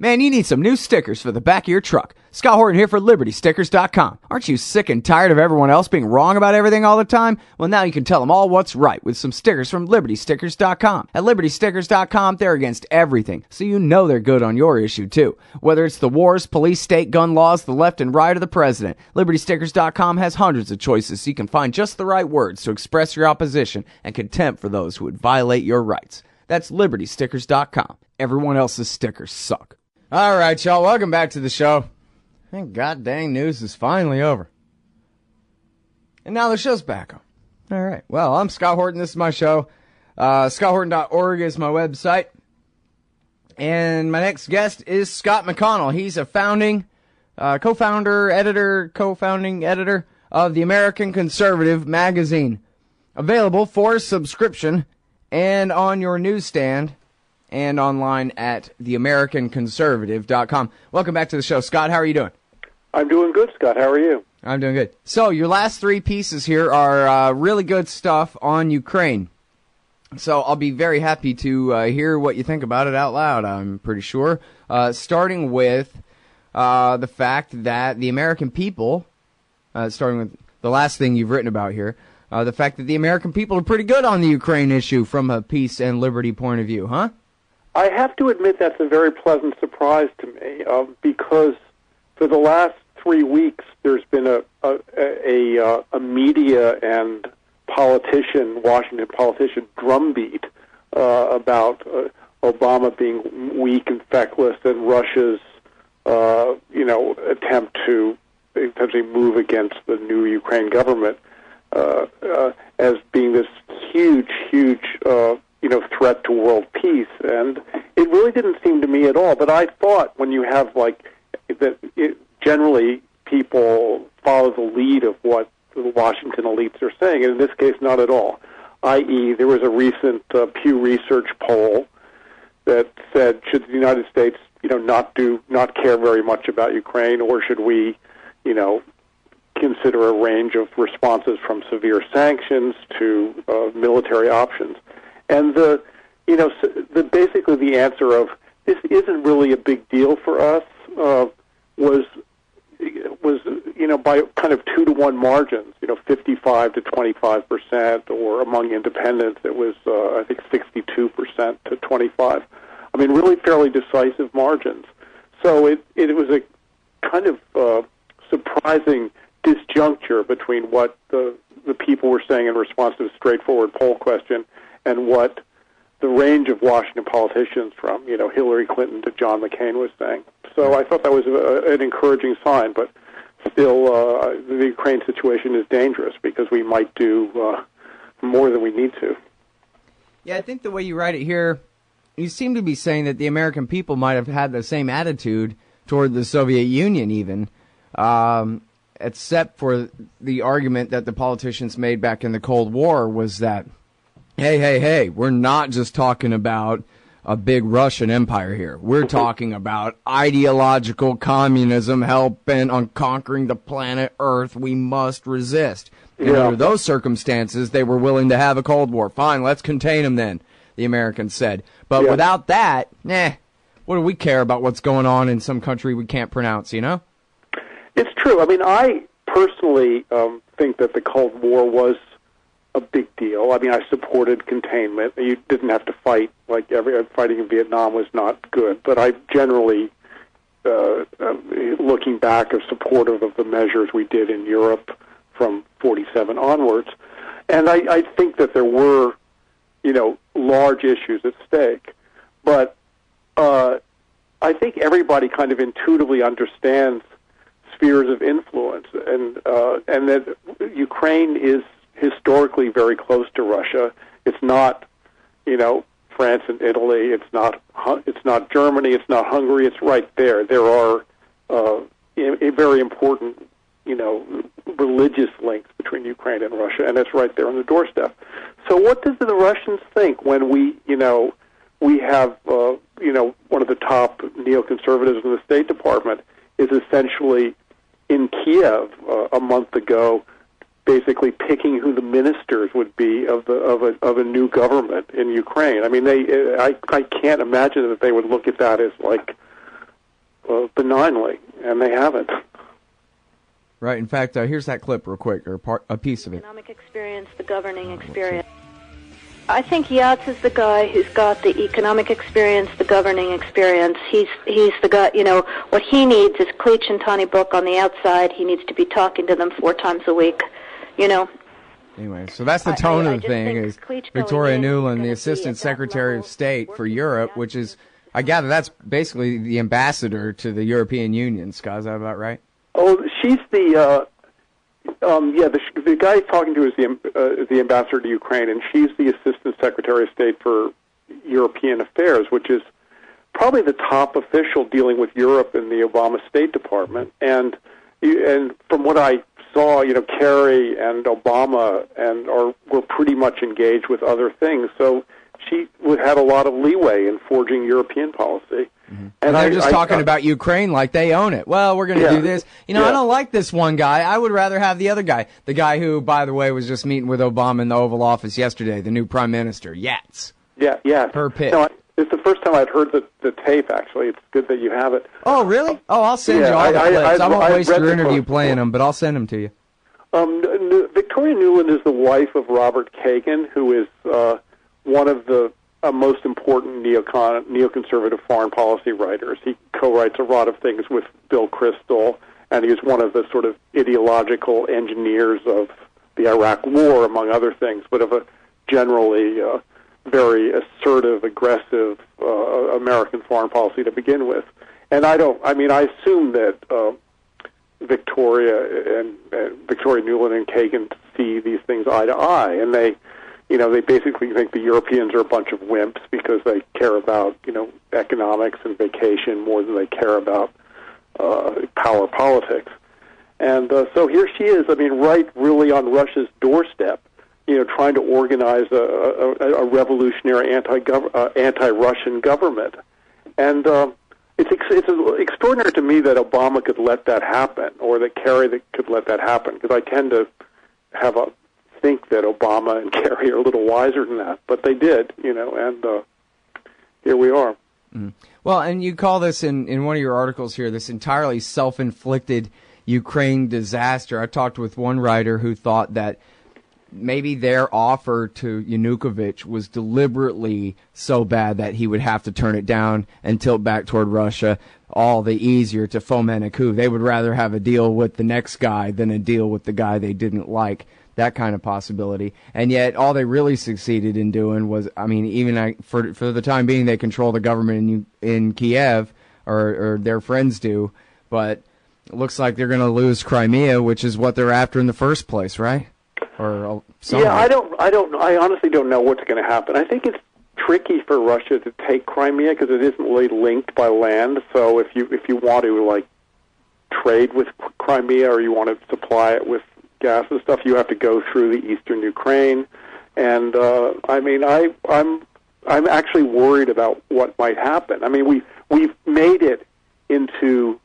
Man, you need some new stickers for the back of your truck. Scott Horton here for LibertyStickers.com. Aren't you sick and tired of everyone else being wrong about everything all the time? Well, now you can tell them all what's right with some stickers from LibertyStickers.com. At LibertyStickers.com, they're against everything, so you know they're good on your issue, too. Whether it's the wars, police, state, gun laws, the left and right, or the president, LibertyStickers.com has hundreds of choices so you can find just the right words to express your opposition and contempt for those who would violate your rights. That's LibertyStickers.com. Everyone else's stickers suck. All right, y'all, welcome back to the show. And god dang news is finally over. And now the show's back on. All right, well, I'm Scott Horton. This is my show. ScottHorton.org is my website. And my next guest is Scott McConnell. He's a founding co-founding editor of the American Conservative magazine. Available for subscription and on your newsstand and online at theamericanconservative.com. Welcome back to the show. Scott, how are you doing? I'm doing good, Scott. How are you? I'm doing good. So your last three pieces here are really good stuff on Ukraine. So I'll be very happy to hear what you think about it out loud, I'm pretty sure. Starting with the fact that the American people, starting with the last thing you've written about here, the fact that the American people are pretty good on the Ukraine issue from a peace and liberty point of view, huh? I have to admit that's a very pleasant surprise to me, because for the last 3 weeks there's been a media and Washington politician drumbeat about Obama being weak and feckless and Russia's attempt to essentially move against the new Ukraine government as being this huge threat to world peace, and it really didn't seem to me at all. But I thought when you have generally people follow the lead of what the Washington elites are saying, and in this case, not at all. I.e., there was a recent Pew Research poll that said, should the United States, not care very much about Ukraine, or should we, consider a range of responses from severe sanctions to military options? And basically the answer of this isn't really a big deal for us was by kind of 2-to-1 margins, 55 to 25%, or among independents it was I think 62% to 25. I mean, really fairly decisive margins. So it was a kind of surprising disjuncture between what the people were saying in response to a straightforward poll question and what the range of Washington politicians from, Hillary Clinton to John McCain was saying. So I thought that was an encouraging sign, but still the Ukraine situation is dangerous because we might do more than we need to. Yeah, I think the way you write it here, you seem to be saying that the American people might have had the same attitude toward the Soviet Union even, except for the argument that the politicians made back in the Cold War was that, hey, we're not just talking about a big Russian empire here. We're talking about ideological communism hell-bent on conquering the planet Earth. We must resist. And under those circumstances, they were willing to have a Cold War. Fine, let's contain them then, the Americans said. But without that, what do we care about what's going on in some country we can't pronounce, It's true. I mean, I personally think that the Cold War was a big deal. I mean, I supported containment. You didn't have to fight like fighting in Vietnam was not good. But I generally, looking back, am supportive of the measures we did in Europe from 47 onwards. And I think that there were, large issues at stake. But I think everybody kind of intuitively understands spheres of influence, and that Ukraine is historically very close to Russia. It's not, France and Italy. It's not Germany. It's not Hungary. It's right there. There are a very important, religious links between Ukraine and Russia, and it's right there on the doorstep. So, what do the Russians think when we have, one of the top neoconservatives in the State Department is essentially in Kiev a month ago, basically picking who the ministers would be of a new government in Ukraine. I mean, I can't imagine that they would look at that as like benignly, and they haven't. Right. In fact, here's that clip real quick, or a piece of it. Economic experience, the governing experience. I think Yats is the guy who's got the economic experience, the governing experience. He's the guy, what he needs is Cleach and Tony Book on the outside. He needs to be talking to them 4 times a week, Anyway, so that's the tone of the thing, is Victoria Nuland, the Assistant Secretary of State for Europe, which is, I gather that's basically the ambassador to the European Union. Scott, is that about right? Oh, she's the guy talking to is the ambassador to Ukraine, and she's the Assistant Secretary of State for European Affairs, which is probably the top official dealing with Europe in the Obama State Department. And from what I saw, Kerry and Obama were pretty much engaged with other things, so she would have a lot of leeway in forging European policy. Mm-hmm. And they're just talking about Ukraine like they own it. Well, we're going to do this. I don't like this one guy. I would rather have the other guy. The guy who, by the way, was just meeting with Obama in the Oval Office yesterday, the new Prime Minister, Yats. Yeah. Per pit. No, it's the first time I'd heard the tape, actually. It's good that you have it. Oh, really? Oh, I'll send you all the clips. I won't waste your interview playing them, but I'll send them to you. Victoria Nuland is the wife of Robert Kagan, who is one of the most important neoconservative foreign policy writers. He co-writes a lot of things with Bill Kristol, and he was one of the sort of ideological engineers of the Iraq War, among other things, but of a generally very assertive, aggressive American foreign policy to begin with. And I assume that Victoria Nuland and Kagan see these things eye to eye, and they basically think the Europeans are a bunch of wimps because they care about, economics and vacation more than they care about power politics. And so here she is, right really on Russia's doorstep, trying to organize a revolutionary anti-Russian government. And it's extraordinary to me that Obama could let that happen, or that Kerry could let that happen, because I tend to think that Obama and Kerry are a little wiser than that, but they did, and here we are. Mm. Well, and you call this in one of your articles here, this entirely self-inflicted Ukraine disaster. I talked with one writer who thought that maybe their offer to Yanukovych was deliberately so bad that he would have to turn it down and tilt back toward Russia, all the easier to foment a coup. They would rather have a deal with the next guy than a deal with the guy they didn't like. That kind of possibility. And yet all they really succeeded in doing was, for the time being, they control the government in Kiev, or their friends do, but it looks like they're going to lose Crimea, which is what they're after in the first place, right? Or something. Yeah, I honestly don't know what's going to happen. I think it's tricky for Russia to take Crimea because it isn't really linked by land. So if you want to trade with Crimea, or you want to supply it with gas and stuff, you have to go through the eastern Ukraine, and I'm actually worried about what might happen. We've made it into,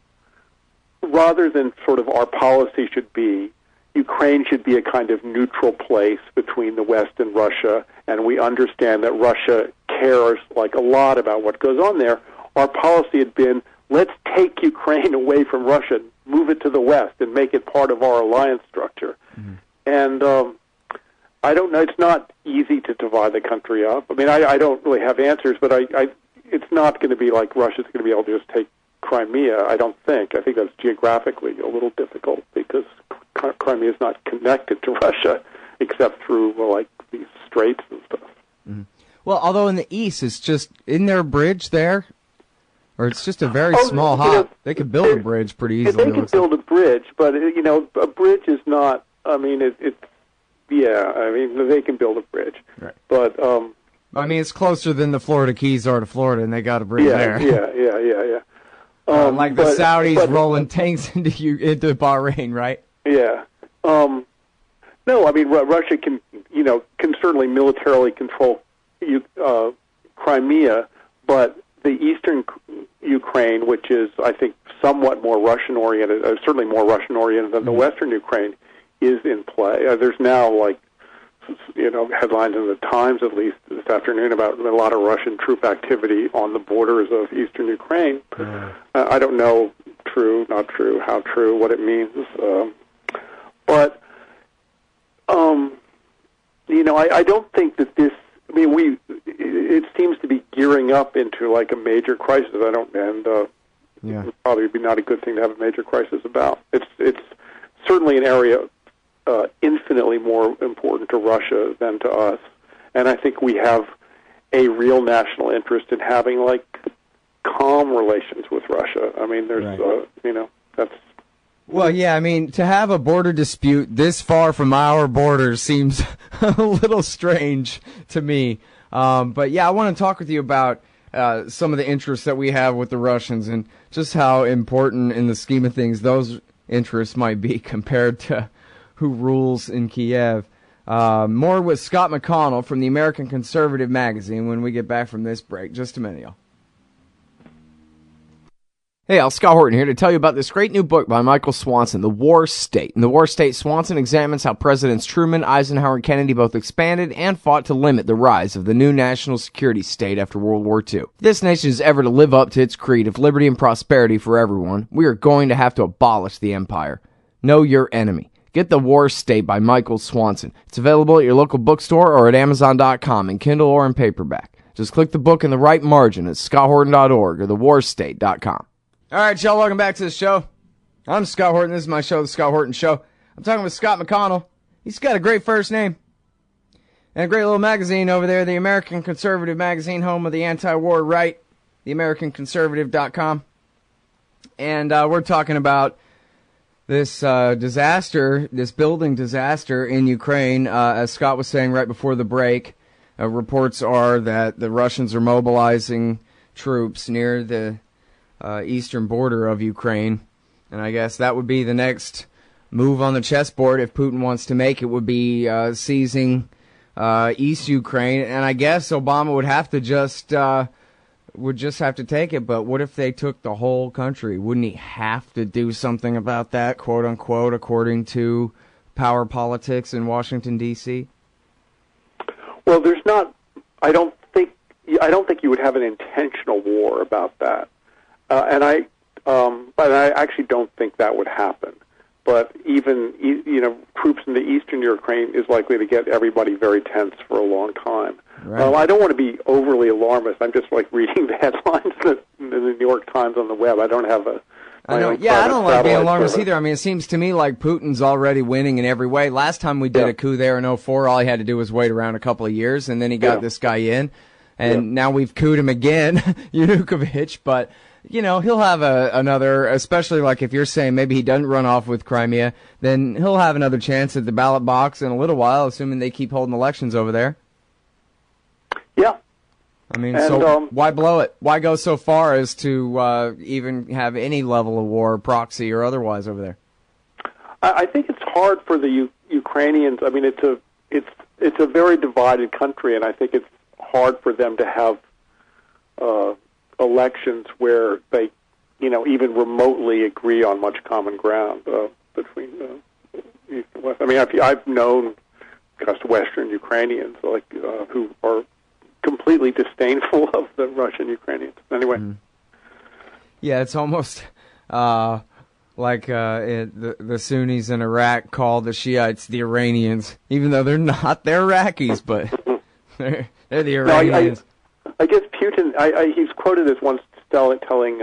rather than sort of our policy should be, Ukraine should be a kind of neutral place between the West and Russia, and we understand that Russia cares a lot about what goes on there. Our policy had been, let's take Ukraine away from Russia, move it to the West, and make it part of our alliance structure. Mm-hmm. And I don't know. It's not easy to divide the country up. I don't really have answers, but it's not going to be like Russia's going to be able to just take Crimea, I don't think. I think that's geographically a little difficult because Crimea is not connected to Russia except through, these straits and stuff. Mm-hmm. Well, although in the east, it's just, isn't there a bridge there? Or it's just a very small hop. They could build a bridge pretty easily. They could build a bridge, but, a bridge is not, they can build a bridge. Right. But, it's closer than the Florida Keys are to Florida, and they got a bridge there. Yeah. The Saudis rolling tanks into Bahrain, right? Yeah. No, Russia can certainly militarily control Crimea, but the eastern Ukraine, which is, I think, somewhat more Russian-oriented, certainly more Russian-oriented than the western Ukraine, is in play. There's now, headlines in the Times, at least this afternoon, about a lot of Russian troop activity on the borders of eastern Ukraine. I don't know true, not true, how true, what it means. But I don't think that this. I mean, it seems to be gearing up into like a major crisis. It probably be not a good thing to have a major crisis about. It's certainly an area infinitely more important to Russia than to us, and I think we have a real national interest in having like calm relations with Russia. I mean, there's that's. Well, yeah, I mean, to have a border dispute this far from our borders seems a little strange to me. But yeah, I want to talk with you about some of the interests that we have with the Russians and just how important in the scheme of things those interests might be compared to who rules in Kiev. More with Scott McConnell from the American Conservative magazine when we get back from this break. Just a minute, y'all. Hey, Scott Horton here to tell you about this great new book by Michael Swanson, The War State. In The War State, Swanson examines how Presidents Truman, Eisenhower, and Kennedy both expanded and fought to limit the rise of the new national security state after World War II. If this nation is ever to live up to its creed of liberty and prosperity for everyone, we are going to have to abolish the empire. Know your enemy. Get The War State by Michael Swanson. It's available at your local bookstore or at Amazon.com in Kindle or in paperback. Just click the book in the right margin at scotthorton.org or thewarstate.com. All right, y'all, welcome back to the show. I'm Scott Horton. This is my show, The Scott Horton Show. I'm talking with Scott McConnell. He's got a great first name. And a great little magazine over there, the American Conservative magazine, home of the anti-war right, theamericanconservative.com. And we're talking about this disaster, this building disaster in Ukraine. As Scott was saying right before the break, reports are that the Russians are mobilizing troops near the eastern border of Ukraine, and I guess that would be the next move on the chessboard if Putin wants to make it, would be seizing East Ukraine, and I guess Obama would have to just have to take it. But what if they took the whole country? Wouldn't he have to do something about that, quote unquote, according to power politics in Washington D.C.? Well, there's not. I don't think you would have an intentional war about that. But I actually don't think that would happen. But even, troops in the eastern Ukraine is likely to get everybody very tense for a long time. Right. I don't want to be overly alarmist. I'm just like reading the headlines in the New York Times on the web. I don't have I don't like being alarmist either. I mean, it seems to me like Putin's already winning in every way. Last time we did a coup there in 2004, all he had to do was wait around a couple of years, and then he got this guy in. And now we've couped him again, Yanukovych, but he'll have another, especially like if you're saying maybe he doesn't run off with Crimea, then he'll have another chance at the ballot box in a little while, assuming they keep holding elections over there. Yeah. I mean, so why blow it? Why go so far as to even have any level of war, proxy or otherwise, over there? I think it's hard for the Ukrainians. I mean, it's a very divided country, and I think it's hard for them to have elections where they, even remotely agree on much common ground between East and West. I mean, I've known just Western Ukrainians who are completely disdainful of the Russian Ukrainians. Anyway. Yeah, it's almost like the Sunnis in Iraq call the Shiites the Iranians, even though they're not. They're Iraqis, but they're the Iranians. I guess Putin, he's quoted as once telling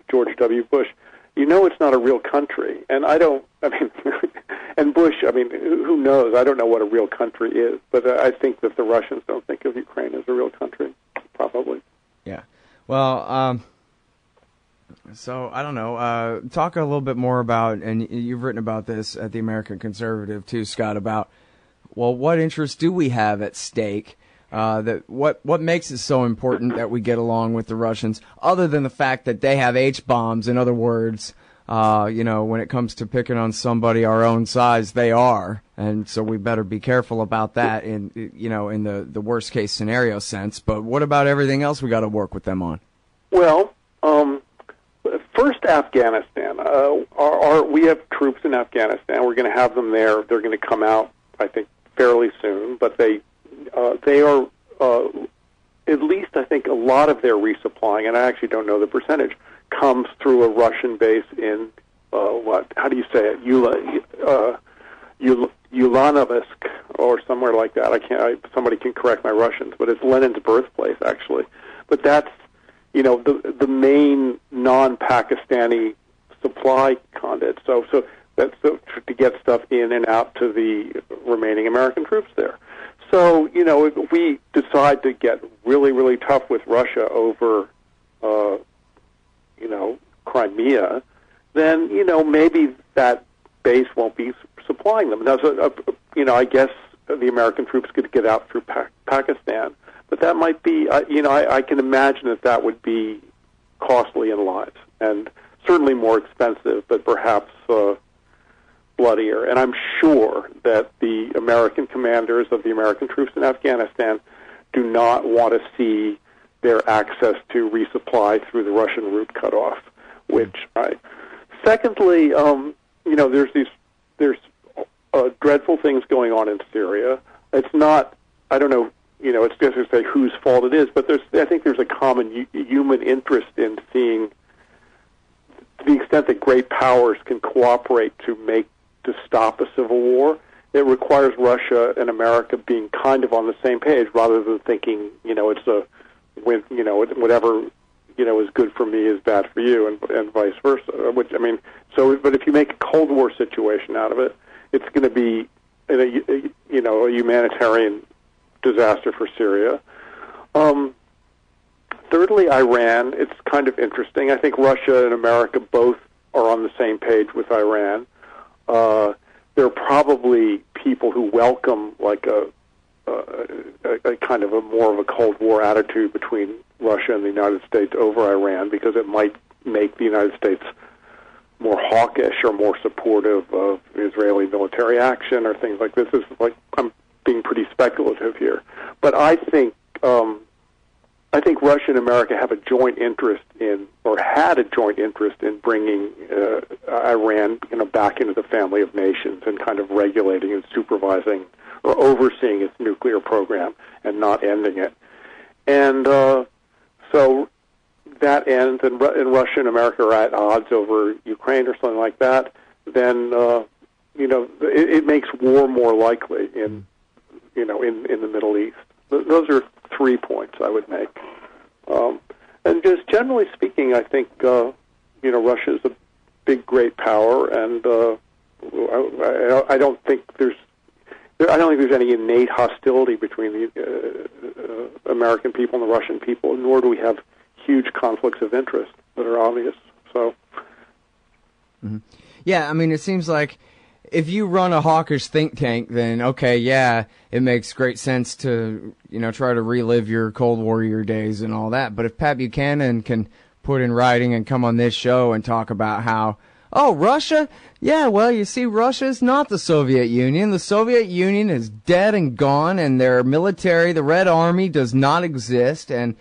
George W. Bush, it's not a real country. And and Bush, who knows? I don't know what a real country is. But I think that the Russians don't think of Ukraine as a real country, probably. Yeah. Well, so I don't know. Talk a little bit more about, and you've written about this at the American Conservative too, Scott, about, well, what interests do we have at stake? That what makes it so important that we get along with the Russians, other than the fact that they have H-bombs? In other words, when it comes to picking on somebody our own size, they are, and so we better be careful about that in the worst case scenario sense. But what about everything else we got to work with them on? Well, first, Afghanistan. We have troops in Afghanistan. We're going to have them there. They're going to come out, I think, fairly soon, but they are, at least I think, a lot of their resupplying, and I actually don't know the percentage, comes through a Russian base in how do you say it? Ulanovsk or somewhere like that. Somebody can correct my Russians, but it's Lenin's birthplace actually. But that's the main non-Pakistani supply conduit. So that's to get stuff in and out to the remaining American troops there. So if we decide to get really, really tough with Russia over Crimea, then maybe that base won't be supplying them. Now, I guess the American troops could get out through Pakistan, but that might be, I can imagine that would be costly in lives and certainly more expensive, but perhaps bloodier. And I'm sure that the American commanders of the American troops in Afghanistan do not want to see their access to resupply through the Russian route cut off. Secondly, there's dreadful things going on in Syria. It's not, I don't know, it's just to say whose fault it is, but I think there's a common human interest in seeing, to the extent that great powers can cooperate to stop a civil war. It requires Russia and America being kind of on the same page, rather than thinking, whatever is good for me is bad for you, and vice versa. But if you make a Cold War situation out of it, it's going to be a humanitarian disaster for Syria. Thirdly, Iran. It's kind of interesting. I think Russia and America both are on the same page with Iran. There are probably people who welcome like a kind of a more of a Cold War attitude between Russia and the United States over Iran, because it might make the United States more hawkish or more supportive of Israeli military action or things like this. I'm being pretty speculative here, but I think Russia and America have a joint interest in, or had a joint interest in, bringing Iran, back into the family of nations and kind of regulating and supervising or overseeing its nuclear program and not ending it. And so that ends, and Russia and America are at odds over Ukraine or something like that. Then it makes war more likely in the Middle East. Those are 3 points I would make. And just generally speaking, I think Russia is a big, great power, and I don't think there's any innate hostility between the American people and the Russian people, nor do we have huge conflicts of interest that are obvious. So, yeah, it seems like if you run a hawkish think tank, then okay, yeah, it makes great sense to try to relive your Cold Warrior days and all that. But if Pat Buchanan can put in writing and come on this show and talk about how, oh, Russia, yeah, well, you see, Russia's not the Soviet Union. The Soviet Union is dead and gone, and their military, the Red Army, does not exist, and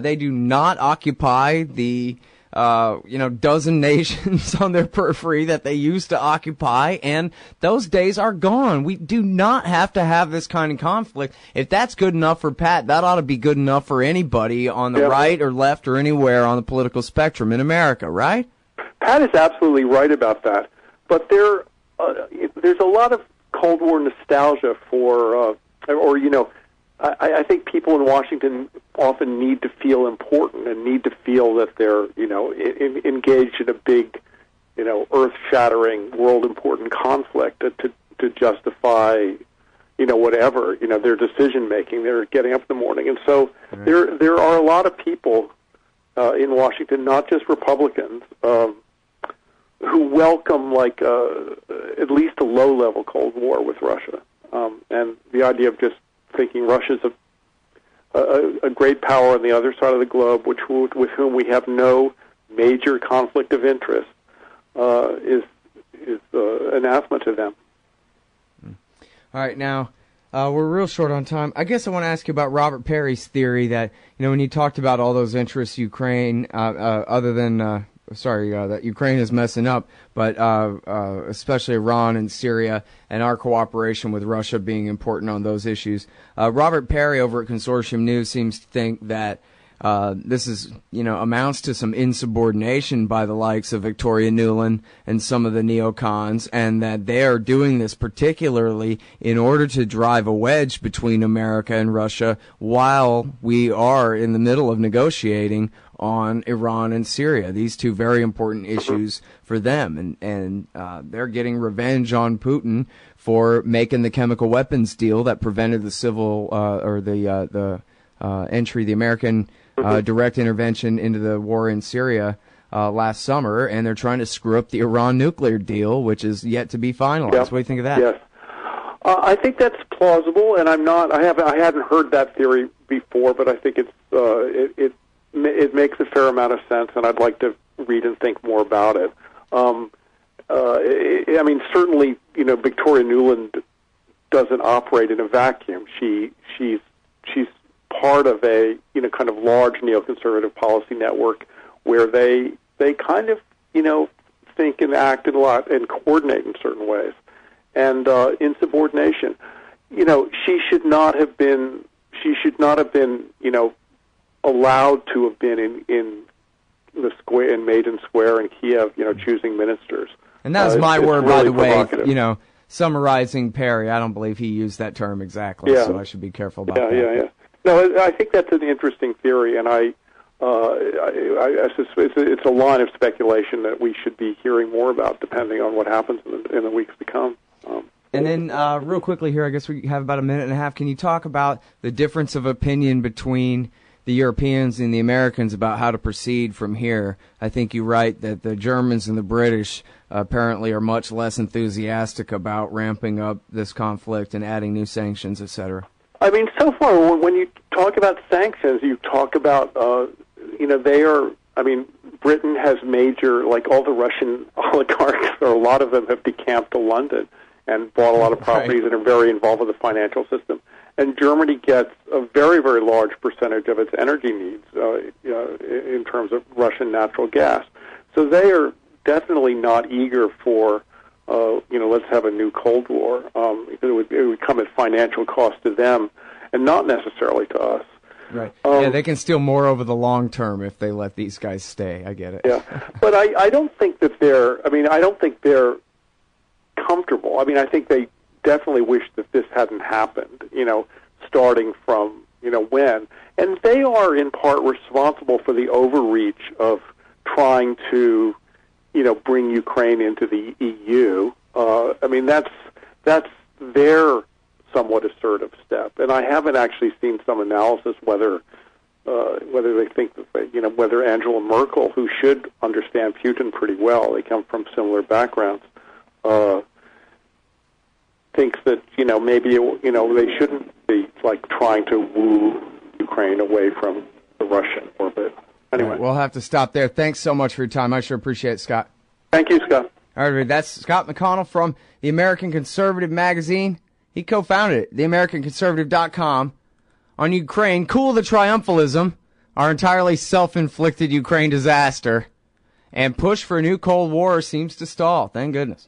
they do not occupy the dozen nations on their periphery that they used to occupy, and those days are gone. We do not have to have this kind of conflict. If that's good enough for Pat, that ought to be good enough for anybody on the right or left or anywhere on the political spectrum in America, right? Pat is absolutely right about that. But there's a lot of Cold War nostalgia for, I think people in Washington often need to feel important and need to feel that they're, engaged in a big, earth-shattering, world-important conflict to justify, whatever, their decision-making. They're getting up in the morning. And so there are a lot of people in Washington, not just Republicans, who welcome, at least a low-level Cold War with Russia. And the idea of just thinking Russia's a great power on the other side of the globe, with whom we have no major conflict of interest, is anathema to them. All right, now we're real short on time. I guess I want to ask you about Robert Perry's theory that when you talked about all those interests, Ukraine, other than that Ukraine is messing up, but especially Iran and Syria and our cooperation with Russia being important on those issues. Robert Perry over at Consortium News seems to think that this is, amounts to some insubordination by the likes of Victoria Nuland and some of the neocons, and that they are doing this particularly in order to drive a wedge between America and Russia while we are in the middle of negotiating on Iran and Syria, these two very important issues for them. And they're getting revenge on Putin for making the chemical weapons deal that prevented the civil the American direct intervention into the war in Syria last summer, and they're trying to screw up the Iran nuclear deal, which is yet to be finalized. Yep. What do you think of that? Yes, I think that's plausible, and I hadn't heard that theory before, but I think it makes a fair amount of sense, and I'd like to read and think more about it. Certainly, Victoria Nuland doesn't operate in a vacuum. She's part of a kind of large neoconservative policy network where they kind of think and act a lot and coordinate in certain ways. And insubordination, she should not have been allowed to have been in the square in Maidan Square in Kiev, choosing ministers. And that was my word, really by the way. provocative. Summarizing Perry, I don't believe he used that term exactly, so I should be careful about that. Yeah. No, I think that's an interesting theory, and I suspect it's a line of speculation that we should be hearing more about, depending on what happens in the weeks to come. And then, real quickly here, I guess we have about a minute and a half. Can you talk about the difference of opinion between the Europeans and the Americans about how to proceed from here? I think you write that the Germans and the British apparently are much less enthusiastic about ramping up this conflict and adding new sanctions, etc. So far, when you talk about sanctions, you talk about, Britain has major, like all the Russian oligarchs, or a lot of them have decamped to London and bought a lot of properties and are very involved with the financial system. And Germany gets a very, very large percentage of its energy needs in terms of Russian natural gas. So they are definitely not eager for, let's have a new Cold War. It would come at financial cost to them and not necessarily to us. Right. They can steal more over the long term if they let these guys stay. I get it. Yeah. But I don't think that they're comfortable. I think they definitely wish that this hadn't happened, starting from, when. And they are in part responsible for the overreach of trying to, bring Ukraine into the EU. That's their somewhat assertive step. And I haven't actually seen some analysis whether they think that whether Angela Merkel, who should understand Putin pretty well, they come from similar backgrounds, thinks that maybe they shouldn't be trying to woo Ukraine away from the Russian orbit. Anyway, we'll have to stop there. Thanks so much for your time. I sure appreciate it, Scott. Thank you, Scott. All right, everybody, that's Scott McConnell from the American Conservative magazine. He co-founded it, theamericanconservative.com, on Ukraine. Cool the triumphalism, our entirely self-inflicted Ukraine disaster, and push for a new Cold War seems to stall. Thank goodness.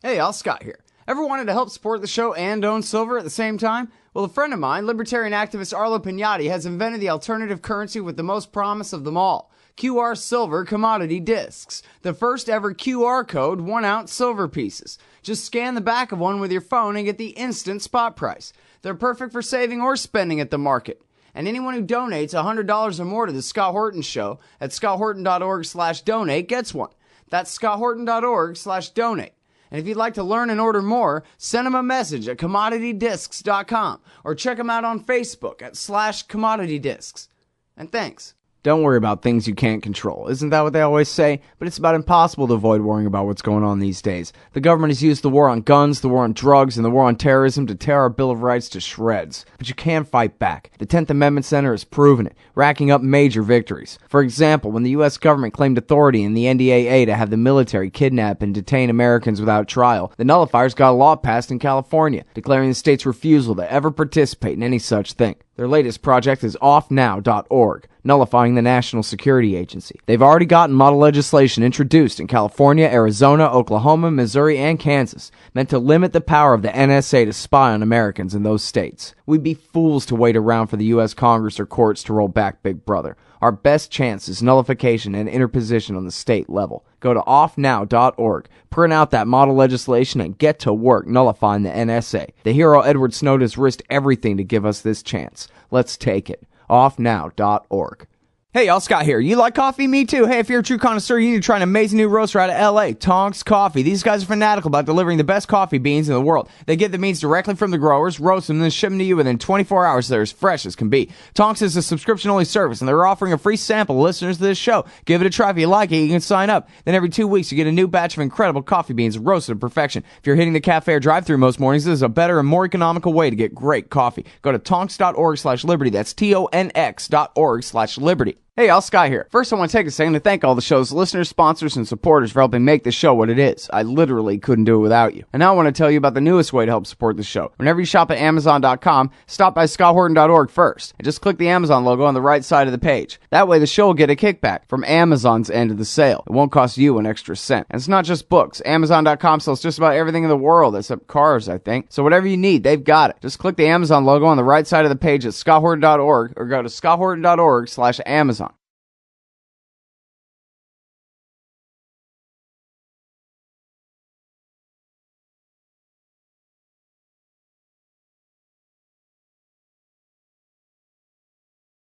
Hey, y'all, Scott here. Ever wanted to help support the show and own silver at the same time? Well, a friend of mine, libertarian activist Arlo Pignatti, has invented the alternative currency with the most promise of them all. QR Silver Commodity Discs. The first ever QR code 1-ounce silver pieces. Just scan the back of one with your phone and get the instant spot price. They're perfect for saving or spending at the market. And anyone who donates $100 or more to the Scott Horton Show at scotthorton.org/donate gets one. That's scotthorton.org/donate. And if you'd like to learn and order more, send them a message at commoditydiscs.com or check them out on Facebook at /commoditydiscs. And thanks. Don't worry about things you can't control. Isn't that what they always say? But it's about impossible to avoid worrying about what's going on these days. The government has used the war on guns, the war on drugs, and the war on terrorism to tear our Bill of Rights to shreds. But you can fight back. The 10th Amendment Center has proven it, racking up major victories. For example, when the U.S. government claimed authority in the NDAA to have the military kidnap and detain Americans without trial, the nullifiers got a law passed in California, declaring the state's refusal to ever participate in any such thing. Their latest project is offnow.org, nullifying the National Security Agency. They've already gotten model legislation introduced in California, Arizona, Oklahoma, Missouri, and Kansas, meant to limit the power of the NSA to spy on Americans in those states. We'd be fools to wait around for the U.S. Congress or courts to roll back Big Brother. Our best chance is nullification and interposition on the state level. Go to offnow.org, print out that model legislation, and get to work nullifying the NSA. The hero Edward Snowden has risked everything to give us this chance. Let's take it. offnow.org. Hey y'all, Scott here. You like coffee? Me too. Hey, if you're a true connoisseur, you need to try an amazing new roaster out of LA, Tonks Coffee. These guys are fanatical about delivering the best coffee beans in the world. They get the beans directly from the growers, roast them, and then ship them to you within 24 hours so they're as fresh as can be. Tonks is a subscription-only service, and they're offering a free sample to listeners to this show. Give it a try. If you like it, you can sign up. Then every 2 weeks, you get a new batch of incredible coffee beans roasted to perfection. If you're hitting the cafe or drive-thru most mornings, this is a better and more economical way to get great coffee. Go to tonks.org/liberty. That's TONX.org/liberty. Hey, y'all, Sky here. First, I want to take a second to thank all the show's listeners, sponsors, and supporters for helping make this show what it is. I literally couldn't do it without you. And now I want to tell you about the newest way to help support the show. Whenever you shop at Amazon.com, stop by ScottHorton.org first, and just click the Amazon logo on the right side of the page. That way, the show will get a kickback from Amazon's end of the sale. It won't cost you an extra cent. And it's not just books. Amazon.com sells just about everything in the world, except cars, I think. So whatever you need, they've got it. Just click the Amazon logo on the right side of the page at ScottHorton.org, or go to ScottHorton.org/Amazon.